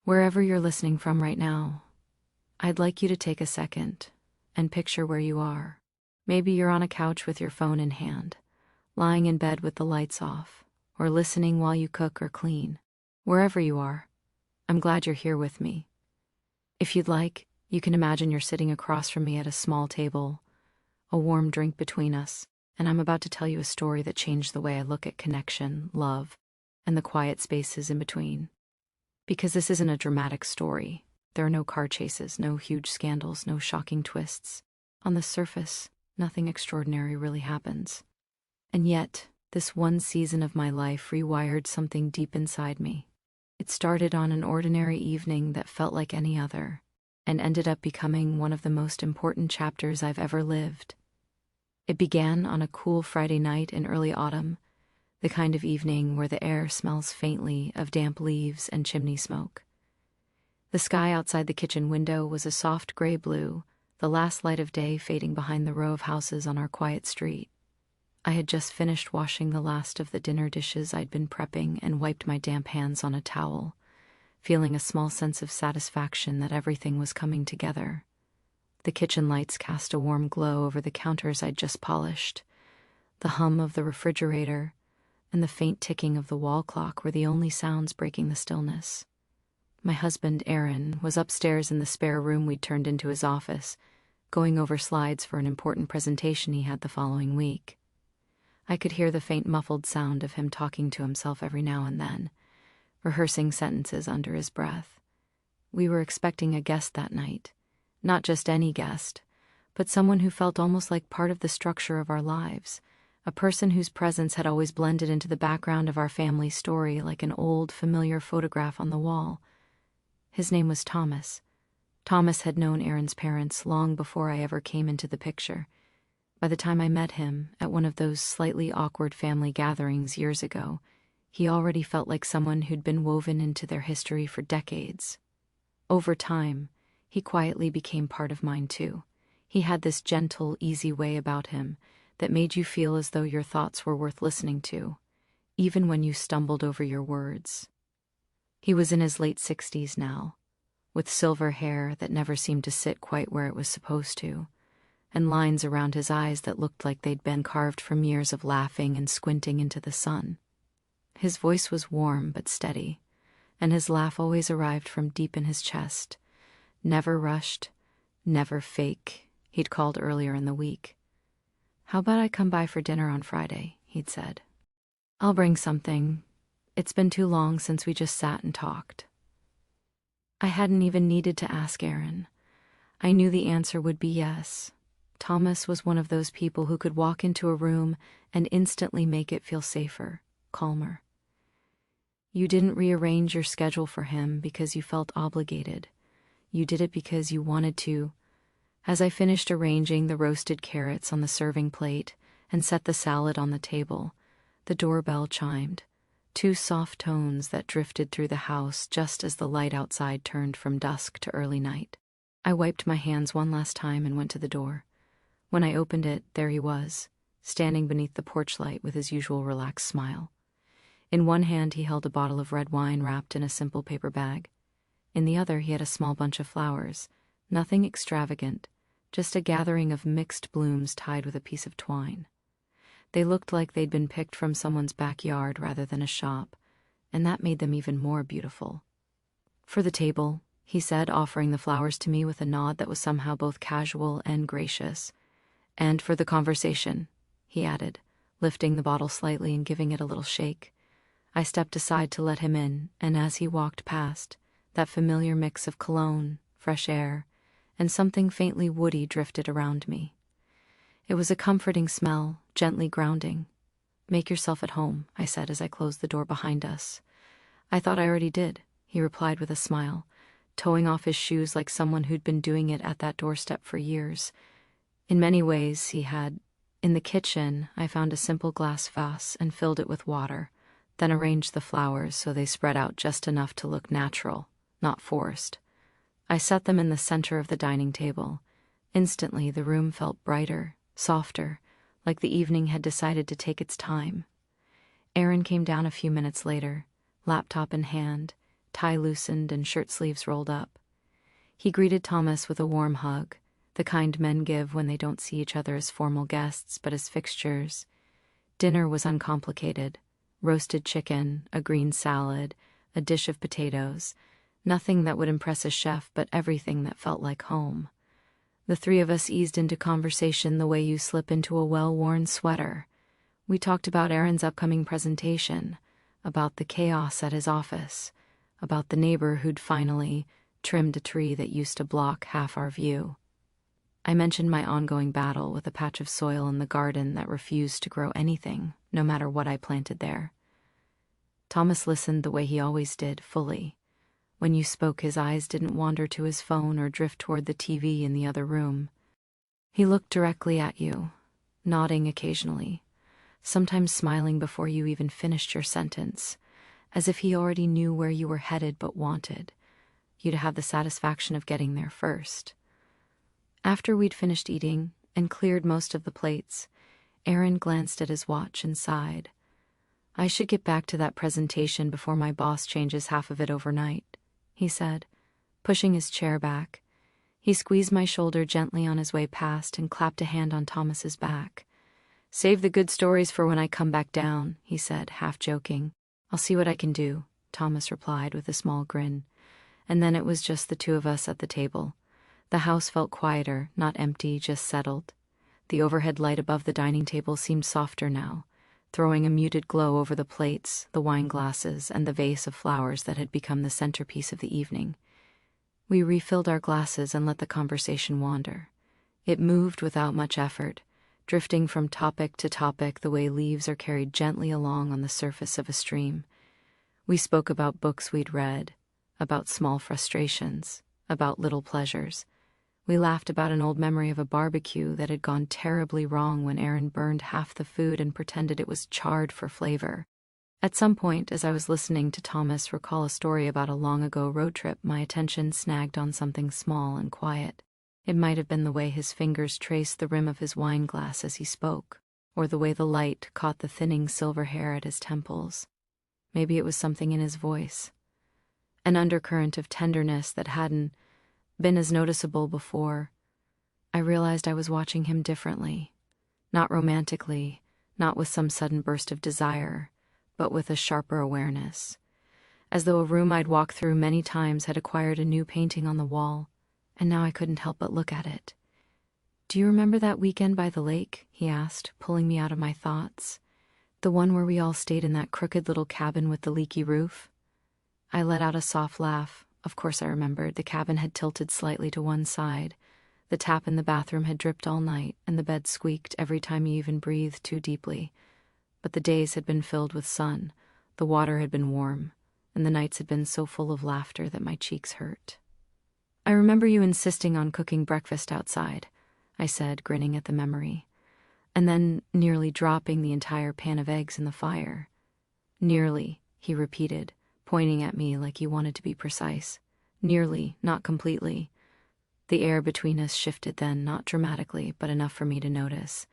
Wherever you're listening from right now, I'd like you to take a second and picture where you are. Maybe you're on a couch with your phone in hand, lying in bed with the lights off, or listening while you cook or clean. Wherever you are, I'm glad you're here with me. If you'd like, you can imagine you're sitting across from me at a small table, a warm drink between us, and I'm about to tell you a story that changed the way I look at connection, love, and the quiet spaces in between. Because this isn't a dramatic story. There are no car chases, no huge scandals, no shocking twists. On the surface, nothing extraordinary really happens. And yet, this one season of my life rewired something deep inside me. It started on an ordinary evening that felt like any other, and ended up becoming one of the most important chapters I've ever lived. It began on a cool Friday night in early autumn, the kind of evening where the air smells faintly of damp leaves and chimney smoke. The sky outside the kitchen window was a soft gray blue, the last light of day fading behind the row of houses on our quiet street. I had just finished washing the last of the dinner dishes I'd been prepping and wiped my damp hands on a towel, feeling a small sense of satisfaction that everything was coming together. The kitchen lights cast a warm glow over the counters I'd just polished. The hum of the refrigerator and the faint ticking of the wall clock were the only sounds breaking the stillness. My husband, Aaron, was upstairs in the spare room we'd turned into his office, going over slides for an important presentation he had the following week. I could hear the faint muffled sound of him talking to himself every now and then, rehearsing sentences under his breath. We were expecting a guest that night. Not just any guest, but someone who felt almost like part of the structure of our lives, a person whose presence had always blended into the background of our family story like an old, familiar photograph on the wall. His name was Thomas. Thomas had known Aaron's parents long before I ever came into the picture. By the time I met him at one of those slightly awkward family gatherings years ago, he already felt like someone who'd been woven into their history for decades. Over time, he quietly became part of mine too. He had this gentle, easy way about him that made you feel as though your thoughts were worth listening to, even when you stumbled over your words. He was in his late 60s now, with silver hair that never seemed to sit quite where it was supposed to, and lines around his eyes that looked like they'd been carved from years of laughing and squinting into the sun. His voice was warm but steady, and his laugh always arrived from deep in his chest. Never rushed, never fake, he'd called earlier in the week. "How about I come by for dinner on Friday?" he'd said. "I'll bring something. It's been too long since we just sat and talked." I hadn't even needed to ask Aaron. I knew the answer would be yes. Thomas was one of those people who could walk into a room and instantly make it feel safer, calmer. You didn't rearrange your schedule for him because you felt obligated. You did it because you wanted to. As I finished arranging the roasted carrots on the serving plate and set the salad on the table, the doorbell chimed, two soft tones that drifted through the house just as the light outside turned from dusk to early night. I wiped my hands one last time and went to the door. When I opened it, there he was, standing beneath the porch light with his usual relaxed smile. In one hand he held a bottle of red wine wrapped in a simple paper bag. In the other he had a small bunch of flowers, nothing extravagant, just a gathering of mixed blooms tied with a piece of twine. They looked like they'd been picked from someone's backyard rather than a shop, and that made them even more beautiful. "For the table," he said, offering the flowers to me with a nod that was somehow both casual and gracious. "And for the conversation," he added, lifting the bottle slightly and giving it a little shake. I stepped aside to let him in, and as he walked past, that familiar mix of cologne, fresh air, and something faintly woody drifted around me. It was a comforting smell, gently grounding. "Make yourself at home," I said as I closed the door behind us. "I thought I already did," he replied with a smile, toeing off his shoes like someone who'd been doing it at that doorstep for years. In many ways, he had. In the kitchen, I found a simple glass vase and filled it with water, then arranged the flowers so they spread out just enough to look natural, not forced. I set them in the center of the dining table. Instantly, the room felt brighter, softer, like the evening had decided to take its time. Aaron came down a few minutes later, laptop in hand, tie loosened and shirt sleeves rolled up. He greeted Thomas with a warm hug, the kind men give when they don't see each other as formal guests but as fixtures. Dinner was uncomplicated. Roasted chicken, a green salad, a dish of potatoes. Nothing that would impress a chef, but everything that felt like home. The three of us eased into conversation the way you slip into a well-worn sweater. We talked about Aaron's upcoming presentation, about the chaos at his office, about the neighbor who'd finally trimmed a tree that used to block half our view. I mentioned my ongoing battle with a patch of soil in the garden that refused to grow anything, no matter what I planted there. Thomas listened the way he always did, fully. When you spoke, his eyes didn't wander to his phone or drift toward the TV in the other room. He looked directly at you, nodding occasionally, sometimes smiling before you even finished your sentence, as if he already knew where you were headed but wanted you to have the satisfaction of getting there first. After we'd finished eating and cleared most of the plates, Aaron glanced at his watch and sighed. I should get back to that presentation before my boss changes half of it overnight, he said, pushing his chair back. He squeezed my shoulder gently on his way past and clapped a hand on Thomas's back. Save the good stories for when I come back down, he said, half joking. I'll see what I can do, Thomas replied with a small grin. And then it was just the two of us at the table. The house felt quieter, not empty, just settled. The overhead light above the dining table seemed softer now, throwing a muted glow over the plates, the wine glasses, and the vase of flowers that had become the centerpiece of the evening. We refilled our glasses and let the conversation wander. It moved without much effort, drifting from topic to topic the way leaves are carried gently along on the surface of a stream. We spoke about books we'd read, about small frustrations, about little pleasures. We laughed about an old memory of a barbecue that had gone terribly wrong when Aaron burned half the food and pretended it was charred for flavor. At some point, as I was listening to Thomas recall a story about a long-ago road trip, my attention snagged on something small and quiet. It might have been the way his fingers traced the rim of his wine glass as he spoke, or the way the light caught the thinning silver hair at his temples. Maybe it was something in his voice, an undercurrent of tenderness that hadn't been as noticeable before. I realized I was watching him differently, not romantically, not with some sudden burst of desire, but with a sharper awareness, as though a room I'd walked through many times had acquired a new painting on the wall, and now I couldn't help but look at it. Do you remember that weekend by the lake? He asked, pulling me out of my thoughts. The one where we all stayed in that crooked little cabin with the leaky roof? I let out a soft laugh. Of course I remembered. The cabin had tilted slightly to one side. The tap in the bathroom had dripped all night, and the bed squeaked every time you even breathed too deeply. But the days had been filled with sun, the water had been warm, and the nights had been so full of laughter that my cheeks hurt. I remember you insisting on cooking breakfast outside, I said, grinning at the memory, and then nearly dropping the entire pan of eggs in the fire. Nearly, he repeated, pointing at me like he wanted to be precise. Nearly, not completely. The air between us shifted then, not dramatically, but enough for me to notice.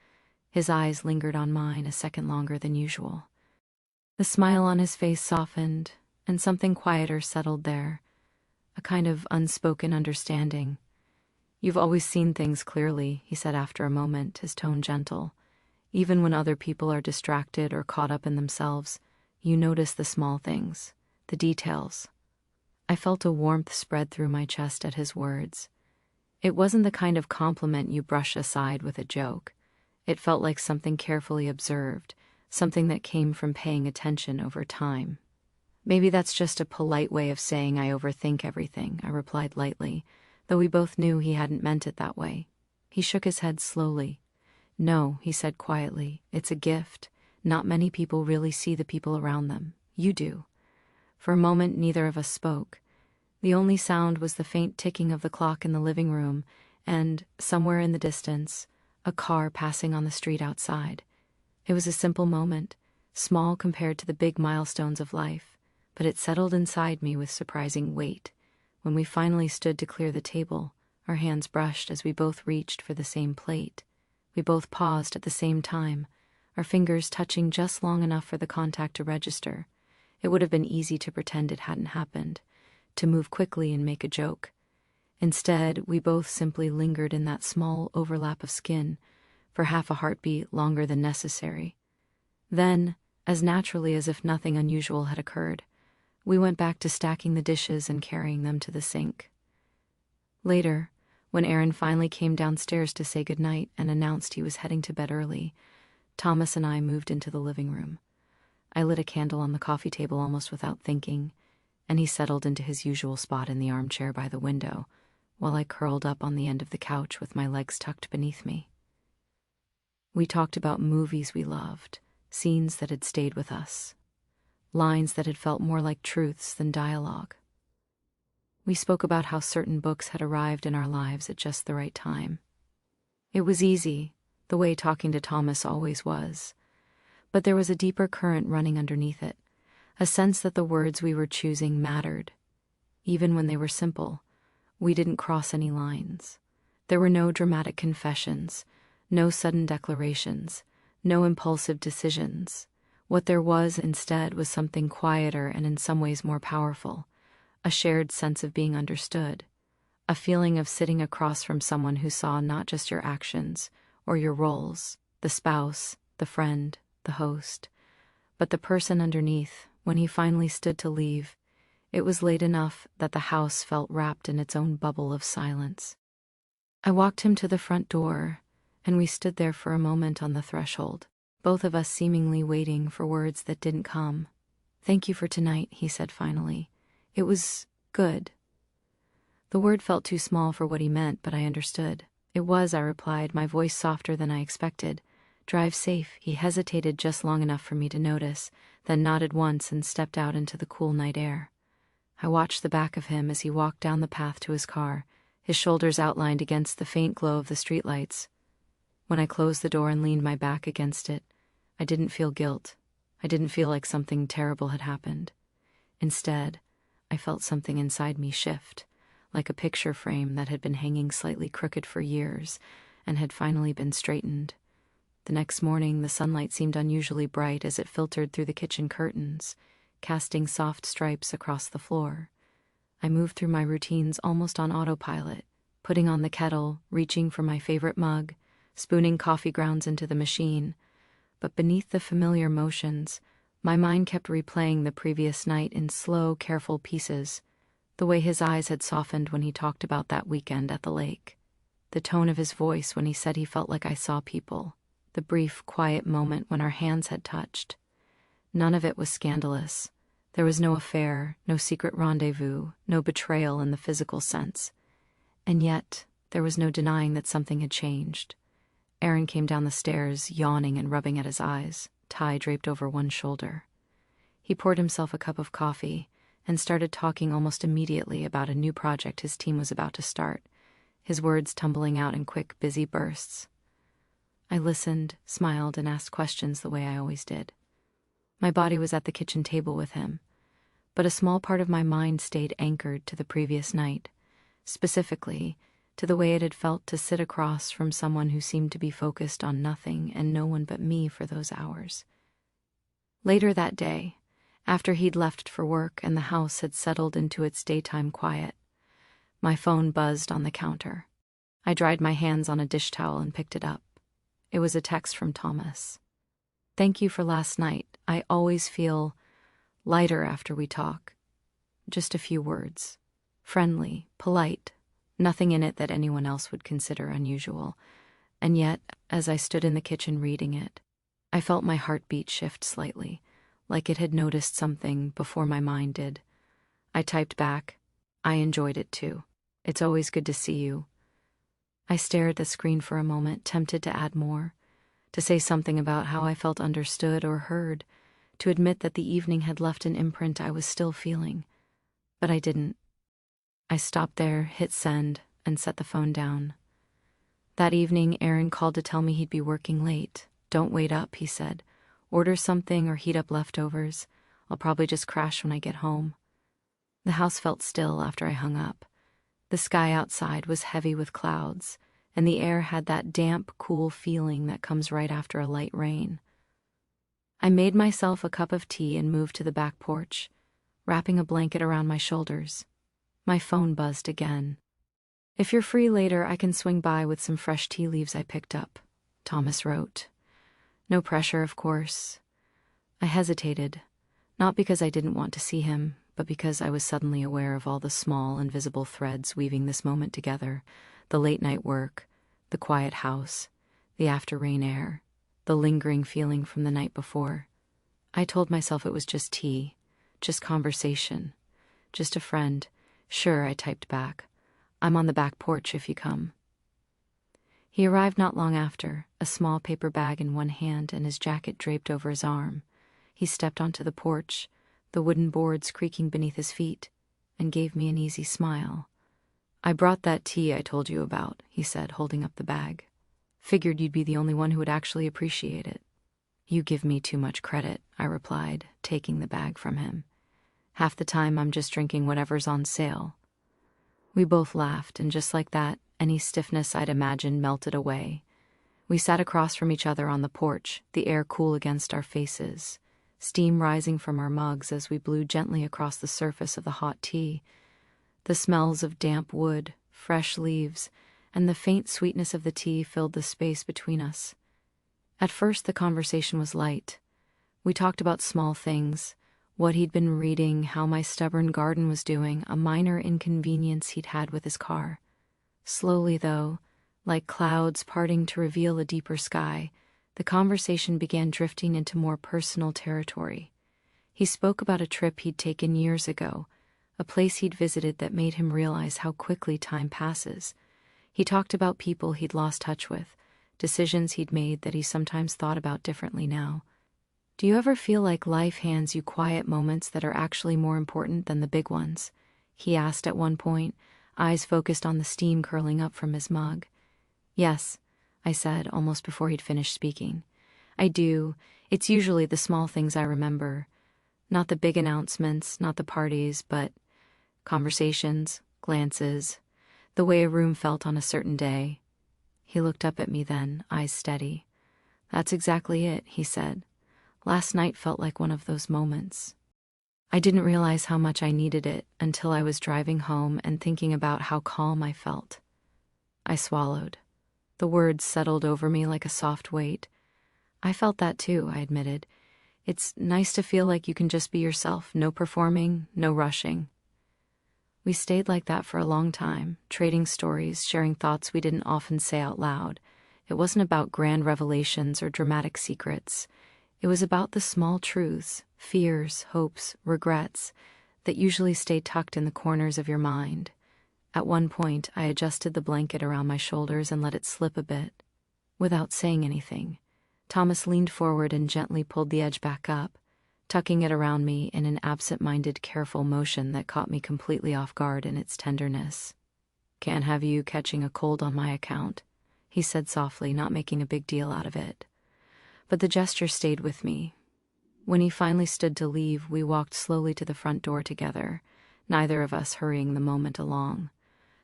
His eyes lingered on mine a second longer than usual. The smile on his face softened, and something quieter settled there, a kind of unspoken understanding. You've always seen things clearly, he said after a moment, his tone gentle. Even when other people are distracted or caught up in themselves, you notice the small things, the details. I felt a warmth spread through my chest at his words. It wasn't the kind of compliment you brush aside with a joke. It felt like something carefully observed, something that came from paying attention over time. Maybe that's just a polite way of saying I overthink everything, I replied lightly, though we both knew he hadn't meant it that way. He shook his head slowly. No, he said quietly, it's a gift. Not many people really see the people around them. You do. For a moment, neither of us spoke. The only sound was the faint ticking of the clock in the living room and, somewhere in the distance, a car passing on the street outside. It was a simple moment, small compared to the big milestones of life, but it settled inside me with surprising weight. When we finally stood to clear the table, our hands brushed as we both reached for the same plate. We both paused at the same time, our fingers touching just long enough for the contact to register. It would have been easy to pretend it hadn't happened, to move quickly and make a joke. Instead, we both simply lingered in that small overlap of skin for half a heartbeat longer than necessary. Then, as naturally as if nothing unusual had occurred, we went back to stacking the dishes and carrying them to the sink. Later, when Aaron finally came downstairs to say goodnight and announced he was heading to bed early, Thomas and I moved into the living room. I lit a candle on the coffee table almost without thinking, and he settled into his usual spot in the armchair by the window, while I curled up on the end of the couch with my legs tucked beneath me. We talked about movies we loved, scenes that had stayed with us, lines that had felt more like truths than dialogue. We spoke about how certain books had arrived in our lives at just the right time. It was easy, the way talking to Thomas always was, but there was a deeper current running underneath it, a sense that the words we were choosing mattered. Even when they were simple, we didn't cross any lines. There were no dramatic confessions, no sudden declarations, no impulsive decisions. What there was instead was something quieter and in some ways more powerful, a shared sense of being understood, a feeling of sitting across from someone who saw not just your actions or your roles, the spouse, the friend, the host, but the person underneath. When he finally stood to leave, it was late enough that the house felt wrapped in its own bubble of silence. I walked him to the front door, and we stood there for a moment on the threshold, both of us seemingly waiting for words that didn't come. "Thank you for tonight," he said finally. "It was good." The word felt too small for what he meant, but I understood. "It was," I replied, my voice softer than I expected. "Drive safe." He hesitated just long enough for me to notice, then nodded once and stepped out into the cool night air. I watched the back of him as he walked down the path to his car, his shoulders outlined against the faint glow of the streetlights. When I closed the door and leaned my back against it, I didn't feel guilt. I didn't feel like something terrible had happened. Instead, I felt something inside me shift, like a picture frame that had been hanging slightly crooked for years and had finally been straightened. The next morning, the sunlight seemed unusually bright as it filtered through the kitchen curtains, casting soft stripes across the floor. I moved through my routines almost on autopilot, putting on the kettle, reaching for my favorite mug, spooning coffee grounds into the machine. But beneath the familiar motions, my mind kept replaying the previous night in slow, careful pieces, the way his eyes had softened when he talked about that weekend at the lake, the tone of his voice when he said he felt like I saw people, the brief, quiet moment when our hands had touched. None of it was scandalous. There was no affair, no secret rendezvous, no betrayal in the physical sense. And yet, there was no denying that something had changed. Aaron came down the stairs, yawning and rubbing at his eyes, tie draped over one shoulder. He poured himself a cup of coffee and started talking almost immediately about a new project his team was about to start, his words tumbling out in quick, busy bursts. I listened, smiled, and asked questions the way I always did. My body was at the kitchen table with him, but a small part of my mind stayed anchored to the previous night, specifically to the way it had felt to sit across from someone who seemed to be focused on nothing and no one but me for those hours. Later that day, after he'd left for work and the house had settled into its daytime quiet, my phone buzzed on the counter. I dried my hands on a dish towel and picked it up. It was a text from Thomas. "Thank you for last night. I always feel lighter after we talk." Just a few words. Friendly, polite, nothing in it that anyone else would consider unusual. And yet, as I stood in the kitchen reading it, I felt my heartbeat shift slightly, like it had noticed something before my mind did. I typed back, "I enjoyed it too. It's always good to see you." I stared at the screen for a moment, tempted to add more, to say something about how I felt understood or heard, to admit that the evening had left an imprint I was still feeling. But I didn't. I stopped there, hit send, and set the phone down. That evening, Aaron called to tell me he'd be working late. "Don't wait up," he said. "Order something or heat up leftovers. I'll probably just crash when I get home." The house felt still after I hung up. The sky outside was heavy with clouds, and the air had that damp, cool feeling that comes right after a light rain. I made myself a cup of tea and moved to the back porch, wrapping a blanket around my shoulders, My phone buzzed again. "If you're free later, I can swing by with some fresh tea leaves I picked up," Thomas wrote. No pressure, of course. I hesitated, not because I didn't want to see him, but because I was suddenly aware of all the small, invisible threads weaving this moment together: the late-night work, the quiet house, the after-rain air, the lingering feeling from the night before. I told myself it was just tea, just conversation, just a friend. "Sure," I typed back. "I'm on the back porch if you come." He arrived not long after, a small paper bag in one hand and his jacket draped over his arm. He stepped onto the porch, the wooden boards creaking beneath his feet, and gave me an easy smile. "I brought that tea I told you about," he said, holding up the bag. "Figured you'd be the only one who would actually appreciate it." "You give me too much credit," I replied, taking the bag from him. "Half the time I'm just drinking whatever's on sale." We both laughed, and just like that, any stiffness I'd imagined melted away. We sat across from each other on the porch, the air cool against our faces, steam rising from our mugs as we blew gently across the surface of the hot tea. The smells of damp wood, fresh leaves, and the faint sweetness of the tea filled the space between us. At first the conversation was light. We talked about small things, what he'd been reading, how my stubborn garden was doing, a minor inconvenience he'd had with his car. Slowly, though, like clouds parting to reveal a deeper sky, the conversation began drifting into more personal territory. He spoke about a trip he'd taken years ago, a place he'd visited that made him realize how quickly time passes. He talked about people he'd lost touch with, decisions he'd made that he sometimes thought about differently now. "Do you ever feel like life hands you quiet moments that are actually more important than the big ones?" he asked at one point, eyes focused on the steam curling up from his mug. "Yes," I said, almost before he'd finished speaking. "I do. It's usually the small things I remember. Not the big announcements, not the parties, but conversations, glances, the way a room felt on a certain day." He looked up at me then, eyes steady. "That's exactly it," he said. "Last night felt like one of those moments." I didn't realize how much I needed it until I was driving home and thinking about how calm I felt. I swallowed. The words settled over me like a soft weight. "I felt that too," I admitted. "It's nice to feel like you can just be yourself, no performing, no rushing." We stayed like that for a long time, trading stories, sharing thoughts we didn't often say out loud. It wasn't about grand revelations or dramatic secrets. It was about the small truths, fears, hopes, regrets, that usually stay tucked in the corners of your mind. At one point, I adjusted the blanket around my shoulders and let it slip a bit. Without saying anything, Thomas leaned forward and gently pulled the edge back up, tucking it around me in an absent-minded, careful motion that caught me completely off guard in its tenderness. "Can't have you catching a cold on my account," he said softly, not making a big deal out of it. But the gesture stayed with me. When he finally stood to leave, we walked slowly to the front door together, neither of us hurrying the moment along.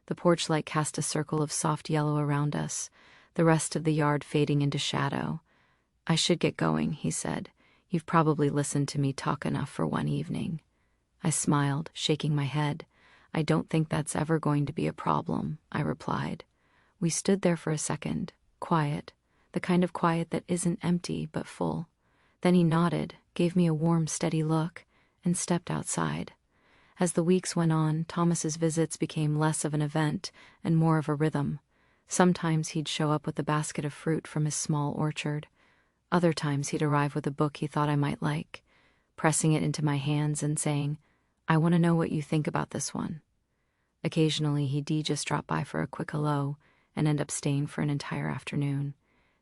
The porch light cast a circle of soft yellow around us, the rest of the yard fading into shadow. "I should get going," he said. "You've probably listened to me talk enough for one evening." I smiled, shaking my head. "I don't think that's ever going to be a problem," I replied. We stood there for a second, quiet, the kind of quiet that isn't empty but full. Then he nodded, gave me a warm, steady look, and stepped outside. As the weeks went on, Thomas's visits became less of an event and more of a rhythm. Sometimes he'd show up with a basket of fruit from his small orchard. Other times he'd arrive with a book he thought I might like, pressing it into my hands and saying, "I want to know what you think about this one." Occasionally he'd just drop by for a quick hello and end up staying for an entire afternoon,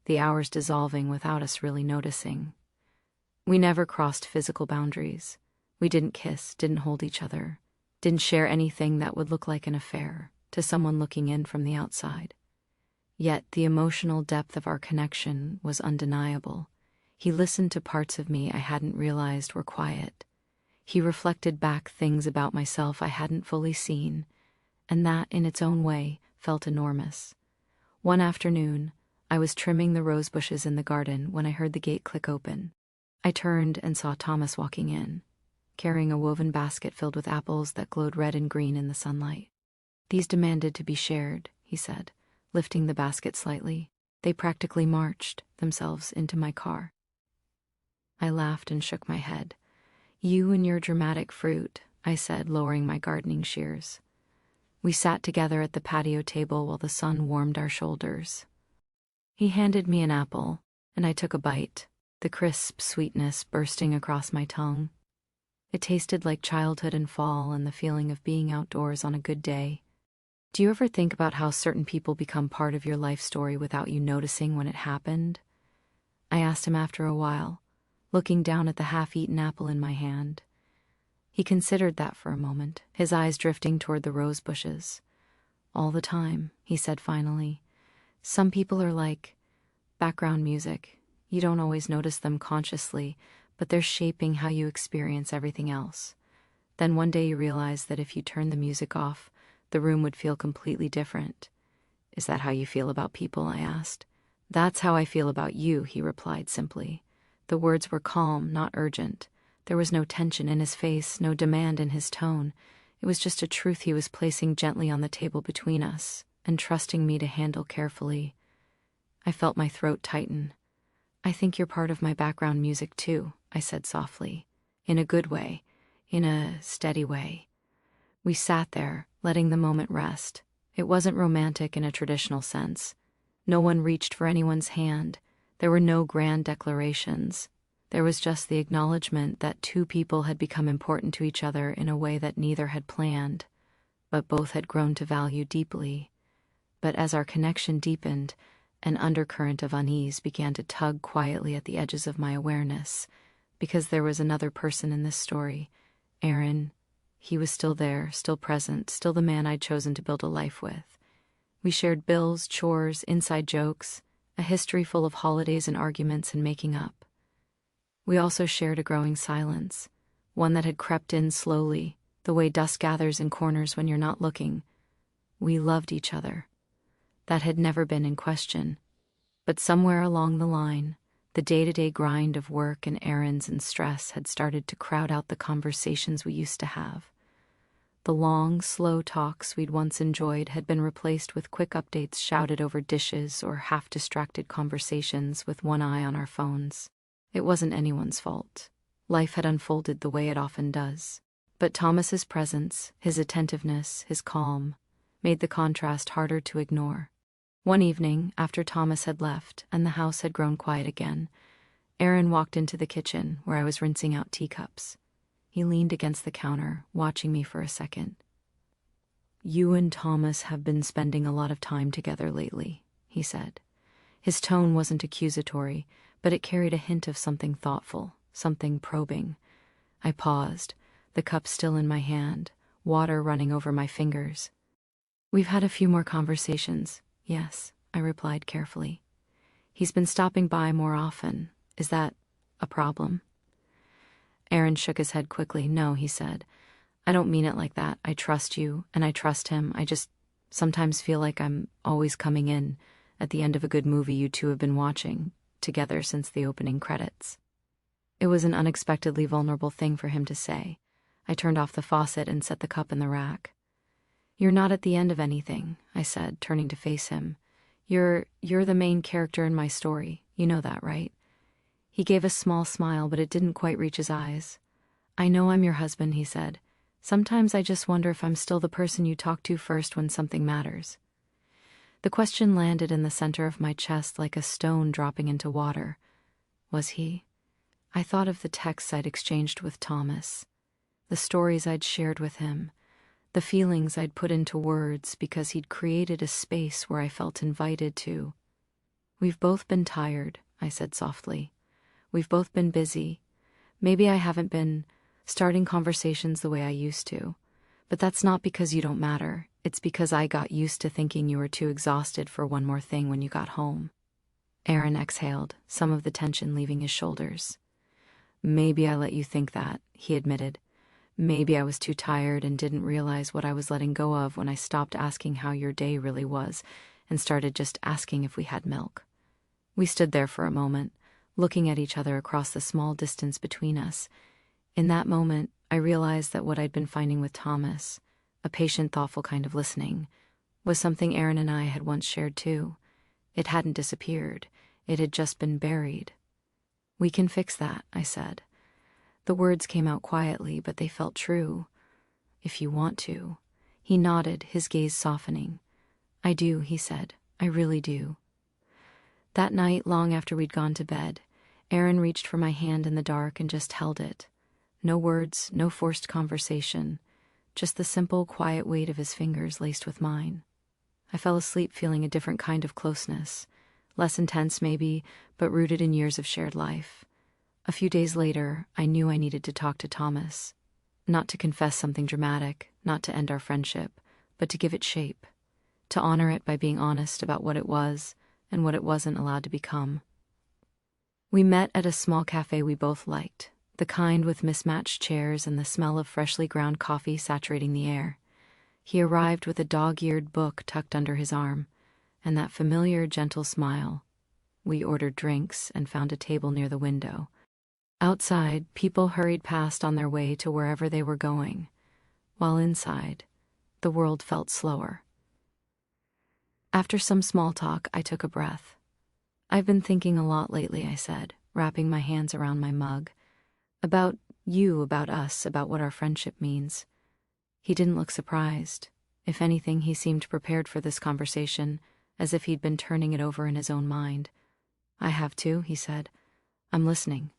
the hours dissolving without us really noticing. We never crossed physical boundaries. We didn't kiss, didn't hold each other, didn't share anything that would look like an affair to someone looking in from the outside. Yet the emotional depth of our connection was undeniable. He listened to parts of me I hadn't realized were quiet. He reflected back things about myself I hadn't fully seen, and that, in its own way, felt enormous. One afternoon, I was trimming the rose bushes in the garden when I heard the gate click open. I turned and saw Thomas walking in. carrying a woven basket filled with apples that glowed red and green in the sunlight. "These demanded to be shared," he said, lifting the basket slightly. "They practically marched themselves into my car." I laughed and shook my head. "You and your dramatic fruit," I said, lowering my gardening shears. We sat together at the patio table while the sun warmed our shoulders. He handed me an apple, and I took a bite, the crisp sweetness bursting across my tongue. It tasted like childhood and fall and the feeling of being outdoors on a good day. "Do you ever think about how certain people become part of your life story without you noticing when it happened?" I asked him after a while, looking down at the half-eaten apple in my hand. He considered that for a moment, his eyes drifting toward the rose bushes. "All the time," he said finally. "Some people are like background music. You don't always notice them consciously, but they're shaping how you experience everything else. Then one day you realize that if you turn the music off, the room would feel completely different." "Is that how you feel about people?" I asked. "That's how I feel about you," he replied simply. The words were calm, not urgent. There was no tension in his face, no demand in his tone. It was just a truth he was placing gently on the table between us and trusting me to handle carefully. I felt my throat tighten. "I think you're part of my background music too," I said softly. "In a good way, in a steady way." We sat there, letting the moment rest. It wasn't romantic in a traditional sense. No one reached for anyone's hand. There were no grand declarations. There was just the acknowledgement that two people had become important to each other in a way that neither had planned, but both had grown to value deeply. But as our connection deepened, an undercurrent of unease began to tug quietly at the edges of my awareness, because there was another person in this story, Aaron. He was still there, still present, still the man I'd chosen to build a life with. We shared bills, chores, inside jokes, a history full of holidays and arguments and making up. We also shared a growing silence, one that had crept in slowly, the way dust gathers in corners when you're not looking. We loved each other. That had never been in question. But somewhere along the line, the day-to-day grind of work and errands and stress had started to crowd out the conversations we used to have. The long, slow talks we'd once enjoyed had been replaced with quick updates shouted over dishes or half-distracted conversations with one eye on our phones. It wasn't anyone's fault. Life had unfolded the way it often does. But Thomas's presence, his attentiveness, his calm, made the contrast harder to ignore. One evening, after Thomas had left and the house had grown quiet again, Aaron walked into the kitchen where I was rinsing out teacups. He leaned against the counter, watching me for a second. "You and Thomas have been spending a lot of time together lately," he said. His tone wasn't accusatory, but it carried a hint of something thoughtful, something probing. I paused, the cup still in my hand, water running over my fingers. "We've had a few more conversations, yes," I replied carefully. "He's been stopping by more often. Is that a problem?" Aaron shook his head quickly. "No," he said. "I don't mean it like that. I trust you, and I trust him. I just sometimes feel like I'm always coming in at the end of a good movie you two have been watching together since the opening credits." It was an unexpectedly vulnerable thing for him to say. I turned off the faucet and set the cup in the rack. "You're not at the end of anything," I said, turning to face him. You're the main character in my story. You know that, right?" He gave a small smile, but it didn't quite reach his eyes. "I know I'm your husband," he said. "Sometimes I just wonder if I'm still the person you talk to first when something matters." The question landed in the center of my chest like a stone dropping into water. Was he? I thought of the texts I'd exchanged with Thomas, the stories I'd shared with him, the feelings I'd put into words because he'd created a space where I felt invited to. "We've both been tired," I said softly. "We've both been busy. Maybe I haven't been starting conversations the way I used to. But that's not because you don't matter. It's because I got used to thinking you were too exhausted for one more thing when you got home." Aaron exhaled, some of the tension leaving his shoulders. "Maybe I let you think that," he admitted. "Maybe I was too tired and didn't realize what I was letting go of when I stopped asking how your day really was and started just asking if we had milk." We stood there for a moment, looking at each other across the small distance between us. In that moment, I realized that what I'd been finding with Thomas, a patient, thoughtful kind of listening, was something Aaron and I had once shared too. It hadn't disappeared. It had just been buried. "We can fix that," I said. The words came out quietly, but they felt true. "If you want to." He nodded, his gaze softening. "I do," he said. "I really do." That night, long after we'd gone to bed, Aaron reached for my hand in the dark and just held it. No words, no forced conversation, just the simple, quiet weight of his fingers laced with mine. I fell asleep feeling a different kind of closeness, less intense maybe, but rooted in years of shared life. A few days later, I knew I needed to talk to Thomas. Not to confess something dramatic, not to end our friendship, but to give it shape. To honor it by being honest about what it was and what it wasn't allowed to become. We met at a small cafe we both liked, the kind with mismatched chairs and the smell of freshly ground coffee saturating the air. He arrived with a dog-eared book tucked under his arm, and that familiar, gentle smile. We ordered drinks and found a table near the window. Outside, people hurried past on their way to wherever they were going, while inside, the world felt slower. After some small talk, I took a breath. "I've been thinking a lot lately," I said, wrapping my hands around my mug. "About you, about us, about what our friendship means." He didn't look surprised. If anything, he seemed prepared for this conversation, as if he'd been turning it over in his own mind. "I have too," he said. "I'm listening."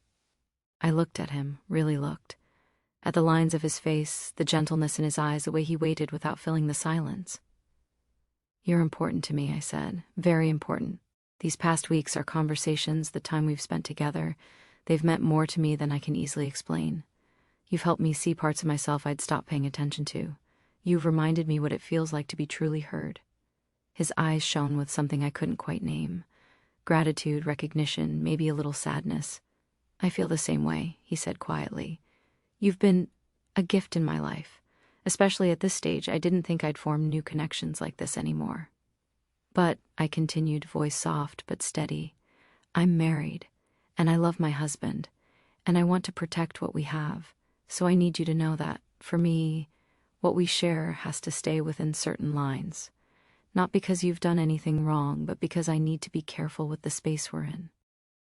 I looked at him, really looked. At the lines of his face, the gentleness in his eyes, the way he waited without filling the silence. "You're important to me," I said. "Very important. These past weeks, our conversations, the time we've spent together, they've meant more to me than I can easily explain. You've helped me see parts of myself I'd stopped paying attention to. You've reminded me what it feels like to be truly heard." His eyes shone with something I couldn't quite name. Gratitude, recognition, maybe a little sadness. "I feel the same way," he said quietly. "You've been a gift in my life. Especially at this stage, I didn't think I'd form new connections like this anymore." "But," I continued, voice soft but steady, "I'm married, and I love my husband, and I want to protect what we have. So I need you to know that, for me, what we share has to stay within certain lines. Not because you've done anything wrong, but because I need to be careful with the space we're in."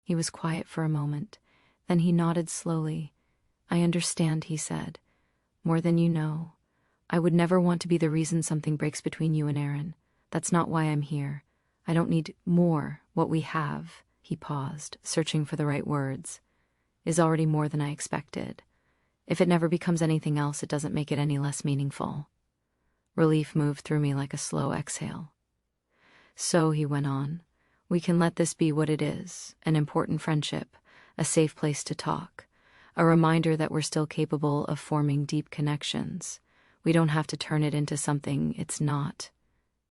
He was quiet for a moment. Then he nodded slowly. "I understand," he said. "More than you know. I would never want to be the reason something breaks between you and Aaron. That's not why I'm here. I don't need more. What we have," he paused, searching for the right words, "is already more than I expected. If it never becomes anything else, it doesn't make it any less meaningful." Relief moved through me like a slow exhale. "So," he went on, "we can let this be what it is, an important friendship, a safe place to talk, a reminder that we're still capable of forming deep connections. We don't have to turn it into something it's not.